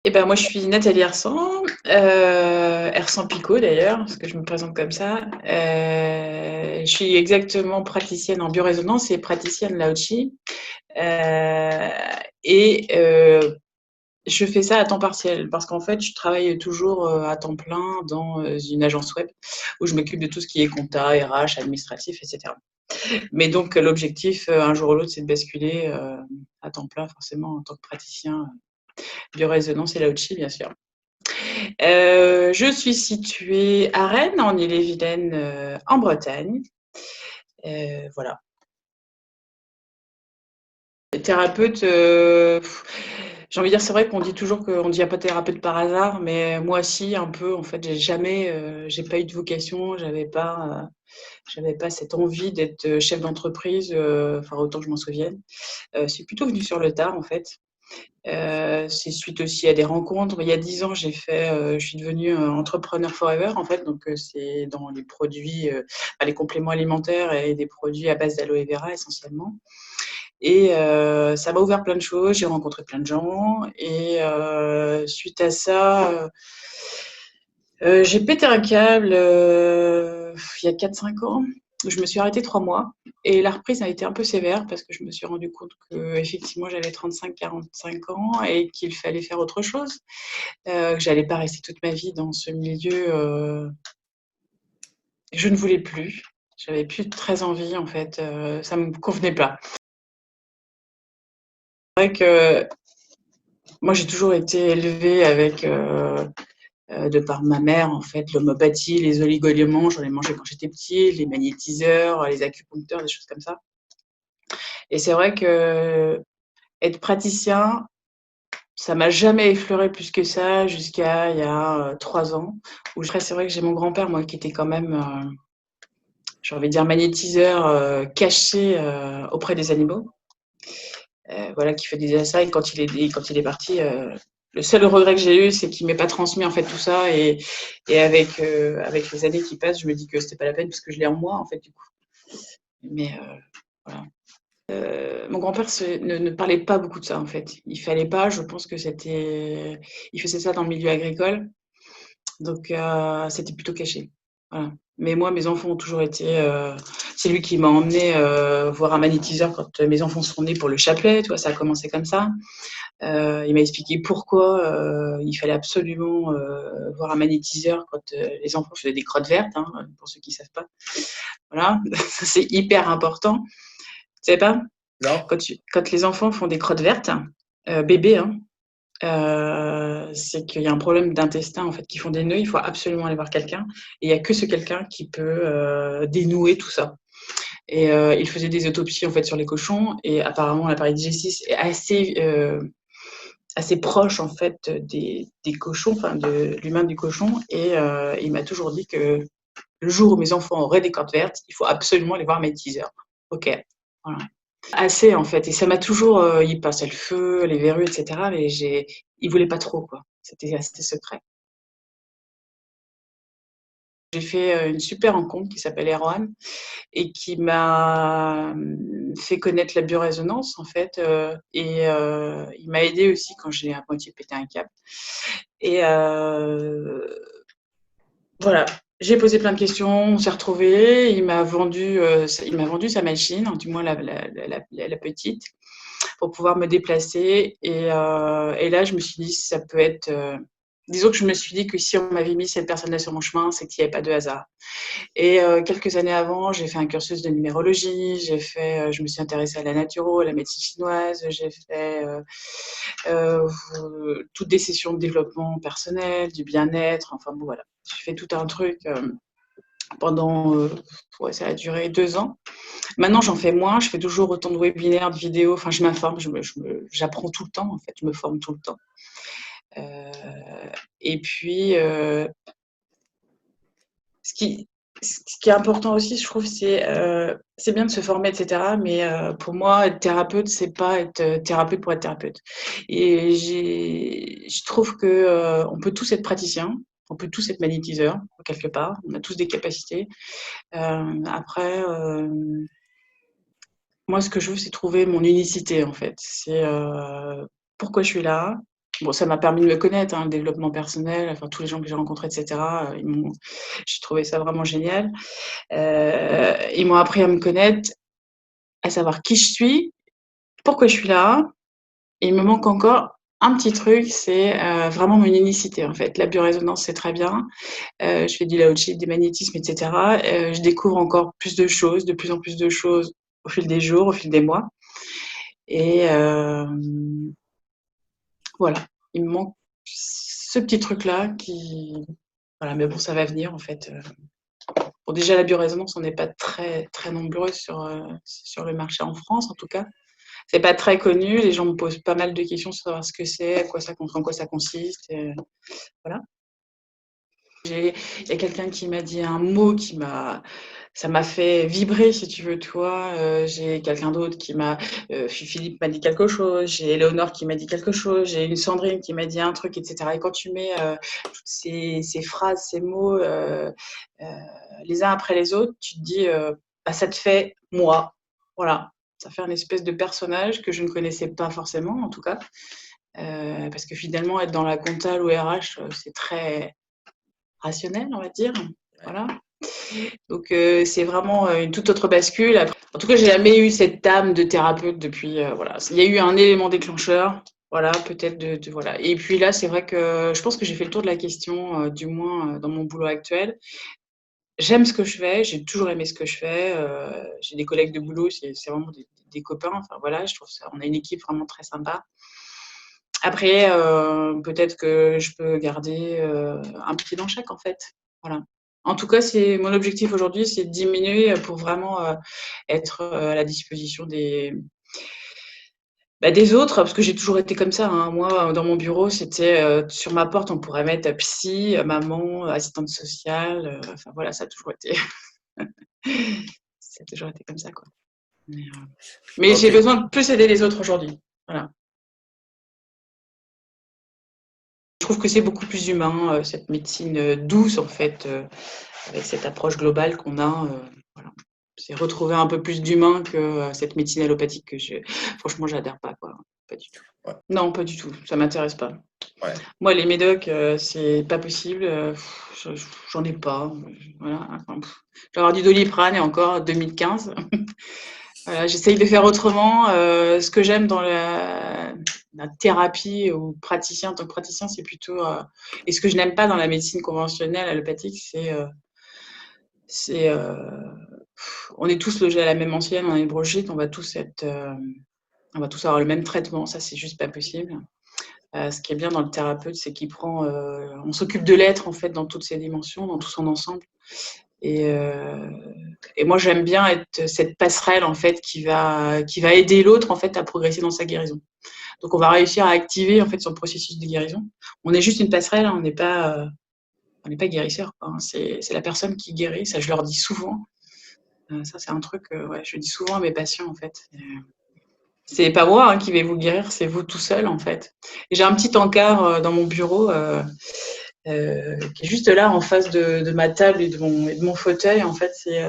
Et ben moi, je suis Nathalie Hersan, Hersan Picot d'ailleurs, parce que je me présente comme ça. Je suis exactement praticienne en biorésonance et praticienne Lao Chi. Euh, et je fais ça à temps partiel parce qu'en fait, je travaille toujours à temps plein dans une agence web où je m'occupe de tout ce qui est compta, RH, administratif, etc. Mais donc, l'objectif, un jour ou l'autre, c'est de basculer à temps plein, forcément, en tant que praticien biorésonance et Lao Chi, bien sûr. Je suis située à Rennes, en Ille-et-Vilaine, en Bretagne. Voilà. Thérapeute, j'ai envie de dire, c'est vrai qu'on dit toujours qu'on ne dit pas thérapeute par hasard, mais moi si, un peu. En fait, j'ai pas eu de vocation, j'avais pas cette envie d'être chef d'entreprise, enfin autant que je m'en souvienne. C'est plutôt venu sur le tard, en fait. C'est suite aussi à des rencontres. Il y a 10 ans, je suis devenue entrepreneur forever, en fait. Donc, c'est dans les produits, les compléments alimentaires et des produits à base d'aloe vera essentiellement. Et ça m'a ouvert plein de choses. J'ai rencontré plein de gens. Et suite à ça, j'ai pété un câble il y a 4-5 ans. Je me suis arrêtée 3 mois et la reprise a été un peu sévère parce que je me suis rendu compte que effectivement j'avais 35-45 ans et qu'il fallait faire autre chose, que j'allais pas rester toute ma vie dans ce milieu. Je ne voulais plus, j'avais plus très envie en fait, ça me convenait pas. C'est vrai que moi j'ai toujours été élevée avec de par ma mère, en fait, l'homéopathie, les oligoéléments, j'en ai mangé quand j'étais petite, les magnétiseurs, les acupuncteurs, des choses comme ça. Et c'est vrai que être praticien, ça m'a jamais effleuré plus que ça jusqu'à il y a 3 ans. Après, c'est vrai que j'ai mon grand-père, moi, qui était quand même, j'ai envie de dire, magnétiseur caché auprès des animaux. Voilà, qui faisait ça. Et quand il est parti, le seul regret que j'ai eu, c'est qu'il m'ait pas transmis en fait tout ça. Et avec les années qui passent, je me dis que c'était pas la peine parce que je l'ai en moi en fait du coup. Mais voilà. Mon grand-père ne parlait pas beaucoup de ça en fait. Il fallait pas. Je pense que il faisait ça dans le milieu agricole, donc c'était plutôt caché. Voilà. Mais moi, mes enfants ont toujours été. C'est lui qui m'a emmené voir un magnétiseur quand mes enfants sont nés pour le chapelet. Tu vois, ça a commencé comme ça. Il m'a expliqué pourquoi il fallait absolument voir un magnétiseur quand les enfants faisaient des crottes vertes, hein, pour ceux qui ne savent pas. Voilà, ça c'est hyper important. Tu sais pas? Non. Quand les enfants font des crottes vertes, bébés, hein, c'est qu'il y a un problème d'intestin en fait, qui font des nœuds. Il faut absolument aller voir quelqu'un. Et il n'y a que ce quelqu'un qui peut dénouer tout ça. Et il faisait des autopsies en fait sur les cochons. Et apparemment, l'appareil digestif est assez proche en fait des cochons, enfin de l'humain du cochon. Et il m'a toujours dit que le jour où mes enfants auraient des cordes vertes, il faut absolument aller voir mes teasers. Ok, voilà. Assez en fait. Et ça m'a toujours, il passait le feu, les verrues, etc. Mais il voulait pas trop quoi. C'était assez secret. J'ai fait une super rencontre qui s'appelle Erwan et qui m'a fait connaître la biorésonance en fait. Et il m'a aidé aussi quand j'ai à moitié pété un câble. Et voilà, j'ai posé plein de questions, on s'est retrouvés. Il m'a vendu sa machine, du moins la petite, pour pouvoir me déplacer. Et là, je me suis dit, ça peut être. Disons que je me suis dit que si on m'avait mis cette personne-là sur mon chemin, c'est qu'il n'y avait pas de hasard. Et quelques années avant, j'ai fait un cursus de numérologie, je me suis intéressée à la naturo, à la médecine chinoise, j'ai fait euh, toutes des sessions de développement personnel, du bien-être, enfin bon voilà. J'ai fait tout un truc pendant, ouais, ça a duré 2 ans. Maintenant, j'en fais moins, je fais toujours autant de webinaires, de vidéos, enfin je m'informe, j'apprends tout le temps en fait, je me forme tout le temps. Euh, et puis, ce qui, ce qui est important aussi, je trouve, c'est bien de se former, etc. Mais pour moi, être thérapeute, c'est pas être thérapeute pour être thérapeute. Et je trouve que on peut tous être praticiens, on peut tous être magnétiseurs, quelque part. On a tous des capacités. Après, moi, ce que je veux, c'est trouver mon unicité, en fait. C'est pourquoi je suis là, Bon, ça m'a permis de me connaître, hein, le développement personnel, enfin tous les gens que j'ai rencontrés, et cetera, j'ai trouvé ça vraiment génial. Ils m'ont appris à me connaître, à savoir qui je suis, pourquoi je suis là. Et il me manque encore un petit truc, c'est vraiment mon unicité en fait. La biorésonance, c'est très bien. Je fais du lao-chi, du magnétisme, et cetera. Je découvre encore plus de choses, de plus en plus de choses au fil des jours, au fil des mois. Et voilà, il me manque ce petit truc-là qui voilà, mais bon, ça va venir en fait. Bon, déjà la biorésonance, on n'est pas très, très nombreux sur le marché en France en tout cas. C'est pas très connu, les gens me posent pas mal de questions sur savoir ce que c'est, en quoi ça consiste, voilà. Il y a quelqu'un qui m'a dit un mot ça m'a fait vibrer, si tu veux, toi. J'ai quelqu'un d'autre Philippe m'a dit quelque chose, j'ai Éléonore qui m'a dit quelque chose, j'ai une Sandrine qui m'a dit un truc, etc. Et quand tu mets toutes ces phrases, ces mots, les uns après les autres, tu te dis, bah, ça te fait moi. Voilà. Ça fait un espèce de personnage que je ne connaissais pas forcément, en tout cas. Parce que finalement, être dans la compta ou RH, c'est très rationnel, on va dire. Voilà. Donc, c'est vraiment une toute autre bascule. Après, en tout cas, j'ai jamais eu cette âme de thérapeute depuis. Voilà. Il y a eu un élément déclencheur. Voilà, peut-être voilà. Et puis là, c'est vrai que je pense que j'ai fait le tour de la question, du moins dans mon boulot actuel. J'aime ce que je fais, j'ai toujours aimé ce que je fais. J'ai des collègues de boulot, c'est vraiment des copains. Enfin voilà, je trouve ça, on a une équipe vraiment très sympa. Après, peut-être que je peux garder un pied dans chaque, en fait. Voilà. En tout cas, c'est mon objectif aujourd'hui, c'est de diminuer pour vraiment être à la disposition des autres, parce que j'ai toujours été comme ça. Hein. Moi, dans mon bureau, c'était sur ma porte, on pourrait mettre psy, maman, assistante sociale. Enfin voilà, ça a toujours été, ça a toujours été comme ça, quoi. Mais j'ai Ok. besoin de plus aider les autres aujourd'hui. Voilà. Je trouve que c'est beaucoup plus humain, cette médecine douce, en fait, avec cette approche globale qu'on a. Voilà. C'est retrouver un peu plus d'humain que cette médecine allopathique franchement, j'adhère pas, quoi. Pas du tout. Ouais. Non, pas du tout. Ça m'intéresse pas. Ouais. Moi, les médocs, c'est pas possible. J'en ai pas. Voilà. Enfin, je vais avoir du Doliprane et encore 2015. Voilà, j'essaye de faire autrement. Ce que j'aime dans la thérapie ou praticien, en tant que praticien, c'est plutôt. Et ce que je n'aime pas dans la médecine conventionnelle allopathique, c'est on est tous logés à la même ancienne, on est bronchite, on va tous avoir le même traitement. Ça, c'est juste pas possible. Ce qui est bien dans le thérapeute, c'est on s'occupe de l'être en fait dans toutes ses dimensions, dans tout son ensemble. Et, euh, et moi, j'aime bien être cette passerelle en fait qui va aider l'autre en fait à progresser dans sa guérison. Donc, on va réussir à activer en fait son processus de guérison. On est juste une passerelle, hein, on n'est pas guérisseur. Quoi, hein. C'est la personne qui guérit. Ça, je leur dis souvent. Ça, c'est un truc, ouais, je dis souvent à mes patients en fait. C'est pas moi hein, qui vais vous guérir, c'est vous tout seul en fait. Et j'ai un petit encart dans mon bureau qui est juste là en face de ma table et de mon fauteuil. En fait, c'est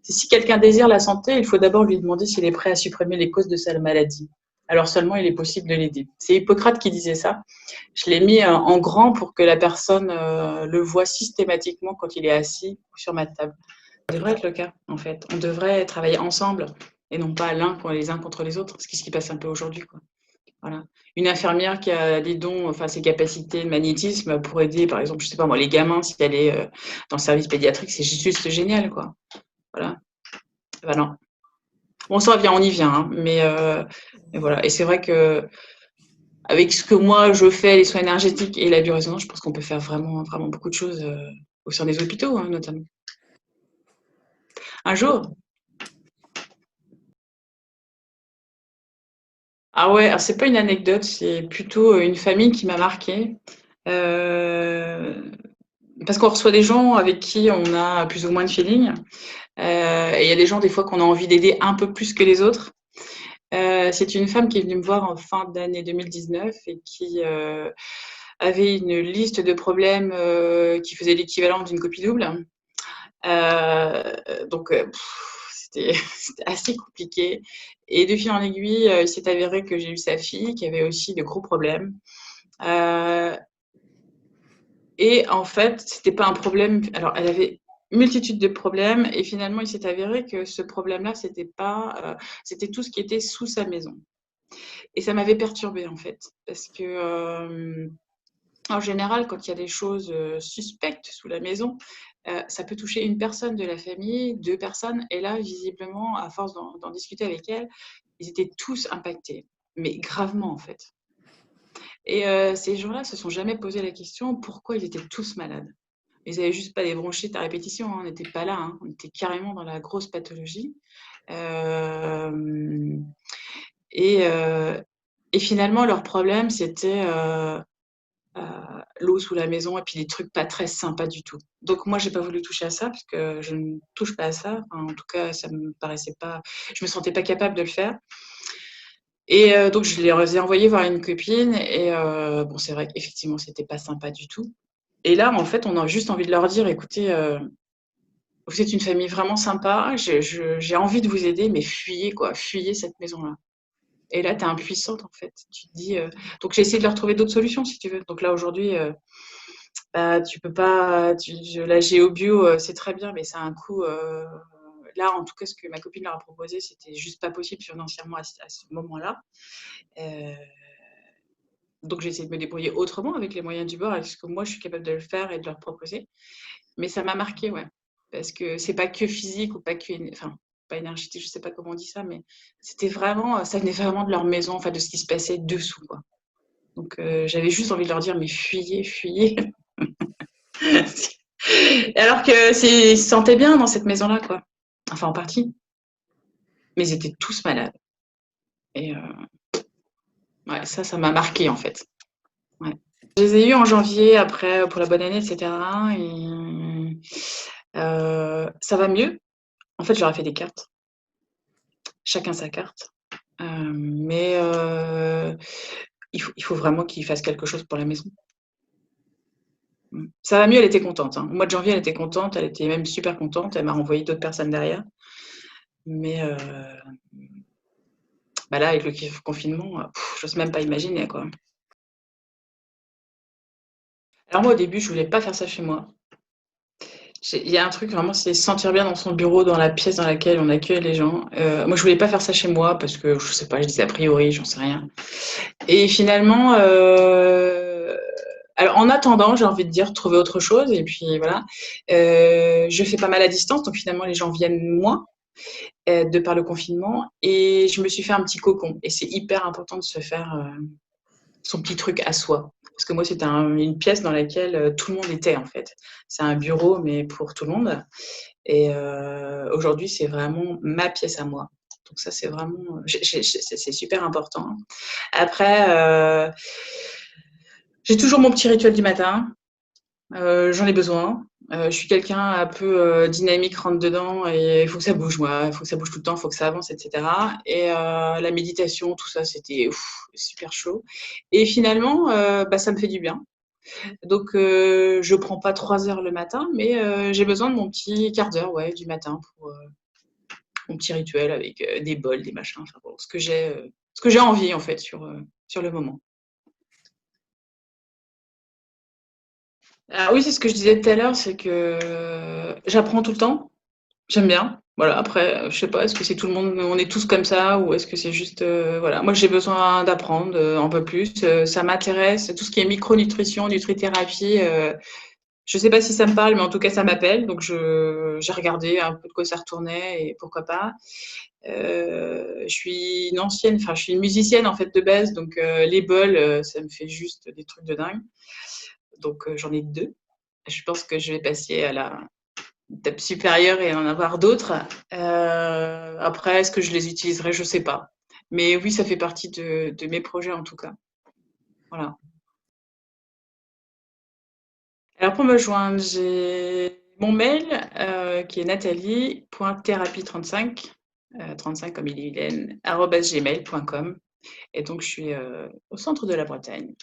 si quelqu'un désire la santé, il faut d'abord lui demander s'il est prêt à supprimer les causes de sa maladie. Alors seulement il est possible de l'aider. C'est Hippocrate qui disait ça. Je l'ai mis en grand pour que la personne le voit systématiquement quand il est assis sur ma table. Ça devrait être le cas, en fait. On devrait travailler ensemble et non pas les uns contre les autres, ce qui se passe un peu aujourd'hui, quoi. Voilà. Une infirmière qui a des dons, enfin ses capacités de magnétisme pour aider, par exemple, je sais pas moi, les gamins, si elle est dans le service pédiatrique, c'est juste génial, quoi. Voilà. Ben non. Bon, ça vient, on y vient, hein, mais voilà. Et c'est vrai que avec ce que moi je fais, les soins énergétiques et la biorésonance, je pense qu'on peut faire vraiment, vraiment beaucoup de choses au sein des hôpitaux, hein, notamment. Un jour, ah ouais, alors c'est pas une anecdote, c'est plutôt une famille qui m'a marquée. Euh, Parce qu'on reçoit des gens avec qui on a plus ou moins de feeling. Et il y a des gens, des fois, qu'on a envie d'aider un peu plus que les autres. C'est une femme qui est venue me voir en fin d'année 2019 et qui avait une liste de problèmes qui faisait l'équivalent d'une copie double. Donc, c'était c'était assez compliqué. Et de fil en aiguille, il s'est avéré que j'ai eu sa fille qui avait aussi de gros problèmes. Et en fait, c'était pas un problème. Alors, elle avait multitude de problèmes et finalement, il s'est avéré que ce problème-là, c'était tout ce qui était sous sa maison. Et ça m'avait perturbée en fait, parce que en général, quand il y a des choses suspectes sous la maison, ça peut toucher une personne de la famille, deux personnes, et là, visiblement, à force d'en discuter avec elle, ils étaient tous impactés, mais gravement en fait. Et ces gens-là se sont jamais posé la question pourquoi ils étaient tous malades. Ils n'avaient juste pas des bronchites à répétition, hein, on n'était pas là, hein, on était carrément dans la grosse pathologie. Et, euh, et finalement, leur problème, c'était l'eau sous la maison et puis des trucs pas très sympas du tout. Donc moi, j'ai pas voulu toucher à ça parce que je ne touche pas à ça. Enfin, en tout cas, ça me paraissait pas, je me sentais pas capable de le faire. Et donc je les ai envoyés voir une copine et bon, c'est vrai qu'effectivement, c'était pas sympa du tout. Et là, en fait, on a juste envie de leur dire, écoutez, vous êtes une famille vraiment sympa, j'ai envie de vous aider, mais fuyez quoi, fuyez cette maison-là. Et là, tu es impuissante en fait. Tu te dis, donc j'ai essayé de leur trouver d'autres solutions si tu veux. Donc là aujourd'hui, bah, tu peux pas, la géobio, c'est très bien, mais ça a un coût. Là, en tout cas, ce que ma copine leur a proposé, c'était juste pas possible financièrement à ce moment-là. Euh, donc, j'ai essayé de me débrouiller autrement avec les moyens du bord, avec ce que moi, je suis capable de le faire et de leur proposer. Mais ça m'a marqué, ouais. Parce que c'est pas que physique ou pas que. Enfin, pas énergétique, je sais pas comment on dit ça, mais c'était vraiment. Ça venait vraiment de leur maison, enfin, de ce qui se passait dessous, quoi. Donc, j'avais juste envie de leur dire, mais fuyez, fuyez. Alors que ils se sentaient bien dans cette maison-là, quoi. Enfin, en partie. Mais ils étaient tous malades. Et ouais, ça m'a marqué, en fait. Ouais. Je les ai eus en janvier, après, pour la bonne année, etc. Et ça va mieux. En fait, je leur ai fait des cartes. Chacun sa carte. Mais il faut vraiment qu'ils fassent quelque chose pour la maison. Ça va mieux, elle était contente, hein. Au mois de janvier, elle était contente, elle était même super contente. Elle m'a renvoyé d'autres personnes derrière. Mais bah là, avec le confinement, j'ose même pas imaginer, quoi. Alors moi, au début, je voulais pas faire ça chez moi. Il y a un truc vraiment, c'est se sentir bien dans son bureau, dans la pièce dans laquelle on accueille les gens. Moi, je voulais pas faire ça chez moi parce que je sais pas, je disais a priori, j'en sais rien. Et finalement, alors en attendant, j'ai envie de dire trouver autre chose. Et puis voilà, je fais pas mal à distance, donc finalement les gens viennent moins de par le confinement. Et je me suis fait un petit cocon. Et c'est hyper important de se faire son petit truc à soi. Parce que moi, c'était une pièce dans laquelle tout le monde était, en fait. C'est un bureau, mais pour tout le monde. Et aujourd'hui, c'est vraiment ma pièce à moi. Donc ça, c'est vraiment, c'est super important. Après, j'ai toujours mon petit rituel du matin. J'en ai besoin. Je suis quelqu'un un peu dynamique, rentre dedans et il faut que ça bouge, moi. Il faut que ça bouge tout le temps, il faut que ça avance, etc. Et la méditation, tout ça, c'était super chaud. Et finalement, bah, ça me fait du bien. Donc, je prends pas 3 heures le matin, mais j'ai besoin de mon petit quart d'heure, ouais, du matin pour mon petit rituel avec des bols, des machins, enfin bon, ce que j'ai envie en fait sur le moment. Ah oui, c'est ce que je disais tout à l'heure, c'est que j'apprends tout le temps. J'aime bien. Voilà, après, je sais pas, est-ce que c'est tout le monde, on est tous comme ça, ou est-ce que c'est juste, voilà. Moi, j'ai besoin d'apprendre un peu plus. Ça m'intéresse. Tout ce qui est micronutrition, nutrithérapie, je sais pas si ça me parle, mais en tout cas, ça m'appelle. Donc, j'ai regardé un peu de quoi ça retournait et pourquoi pas. Je suis une ancienne, enfin, je suis une musicienne en fait de base, donc les bols, ça me fait juste des trucs de dingue. Donc, j'en ai deux. Je pense que je vais passer à la étape supérieure et en avoir d'autres. Après, est-ce que je les utiliserai? Je sais pas. Mais oui, ça fait partie de mes projets en tout cas. Voilà. Alors pour me joindre, j'ai mon mail qui est nathalie.thérapie35, 35 comme il est, arobase gmail.com. Et donc je suis au centre de la Bretagne.